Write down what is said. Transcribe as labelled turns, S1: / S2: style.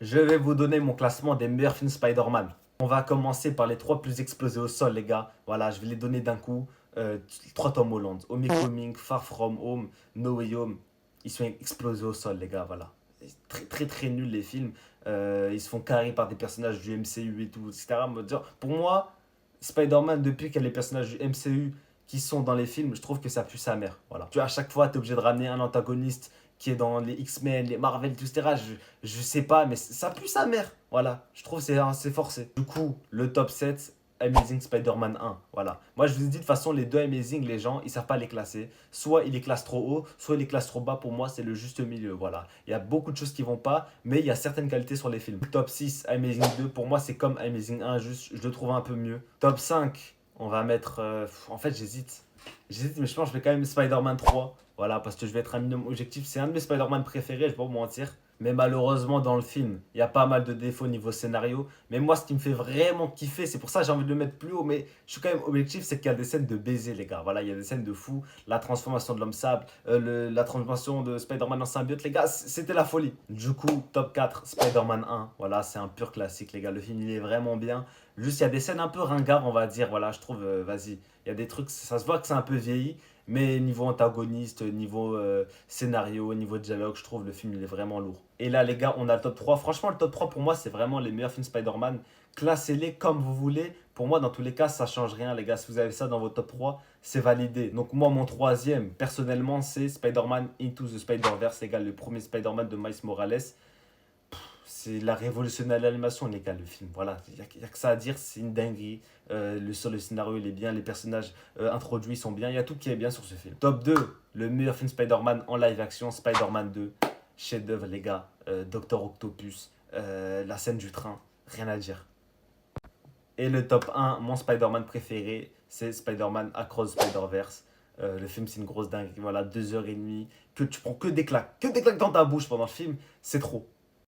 S1: Je vais vous donner mon classement des meilleurs films Spider-Man. On va commencer par les trois plus explosés au sol, les gars. Voilà, je vais les donner d'un coup. Trois Tom Holland. Homecoming, Far From Home, No Way Home. Ils sont explosés au sol, les gars, voilà. Très, très, très nuls, les films. Ils se font carrer par des personnages du MCU et tout, etc. Pour moi, Spider-Man, depuis qu'il y a les personnages du MCU qui sont dans les films, je trouve que ça pue sa mère. Voilà. Tu vois, à chaque fois, tu es obligé de ramener un antagoniste qui est dans les X-Men, les Marvel, tout, etc. Je sais pas, mais ça pue sa mère. Voilà. Je trouve que c'est forcé. Du coup, le top 7 Amazing Spider-Man 1. Voilà. Moi, je vous ai dit de toute façon, les deux Amazing, les gens, ils savent pas les classer. Soit ils les classent trop haut, soit ils les classent trop bas. Pour moi, c'est le juste milieu. Voilà. Il y a beaucoup de choses qui vont pas, mais il y a certaines qualités sur les films. Top 6 Amazing 2, pour moi, c'est comme Amazing 1, juste, je le trouve un peu mieux. Top 5, on va mettre. En fait, j'hésite. J'hésite, mais je pense que je vais quand même Spider-Man 3. Voilà, parce que je vais être un minimum objectif. C'est un de mes Spider-Man préférés, je vais pas vous mentir. Mais malheureusement, dans le film, il y a pas mal de défauts niveau scénario. Mais moi, ce qui me fait vraiment kiffer, c'est pour ça que j'ai envie de le mettre plus haut, mais je suis quand même objectif, c'est qu'il y a des scènes de baiser, les gars. Voilà, il y a des scènes de fou. La transformation de l'homme sable, la transformation de Spider-Man en symbiote, les gars, c'était la folie. Du coup, top 4, Spider-Man 1. Voilà, c'est un pur classique, les gars. Le film, il est vraiment bien. Juste, il y a des scènes un peu ringards, on va dire. Voilà, je trouve, vas-y. Il y a des trucs, ça se voit que c'est un peu vieilli. Mais niveau antagoniste, niveau scénario, niveau dialogue, je trouve le film il est vraiment lourd. Et là les gars, on a le top 3. Franchement, le top 3 pour moi, c'est vraiment les meilleurs films Spider-Man. Classez-les comme vous voulez. Pour moi, dans tous les cas, ça change rien les gars. Si vous avez ça dans votre top 3, c'est validé. Donc moi, mon troisième, personnellement, c'est Spider-Man Into the Spider-Verse, les gars. Le premier Spider-Man de Miles Morales. C'est la révolutionnaire l'animation, les gars, le film. Voilà, il n'y a que ça à dire, c'est une dinguerie. Le scénario, il est bien, les personnages introduits sont bien, il y a tout qui est bien sur ce film. Top 2, le meilleur film Spider-Man en live action, Spider-Man 2. Chef-d'œuvre, les gars. Docteur Octopus, la scène du train, rien à dire. Et le top 1, mon Spider-Man préféré, c'est Spider-Man Across Spider-Verse. Le film, c'est une grosse dinguerie. Voilà, 2h30. Que tu prends que des claques dans ta bouche pendant le film, c'est trop.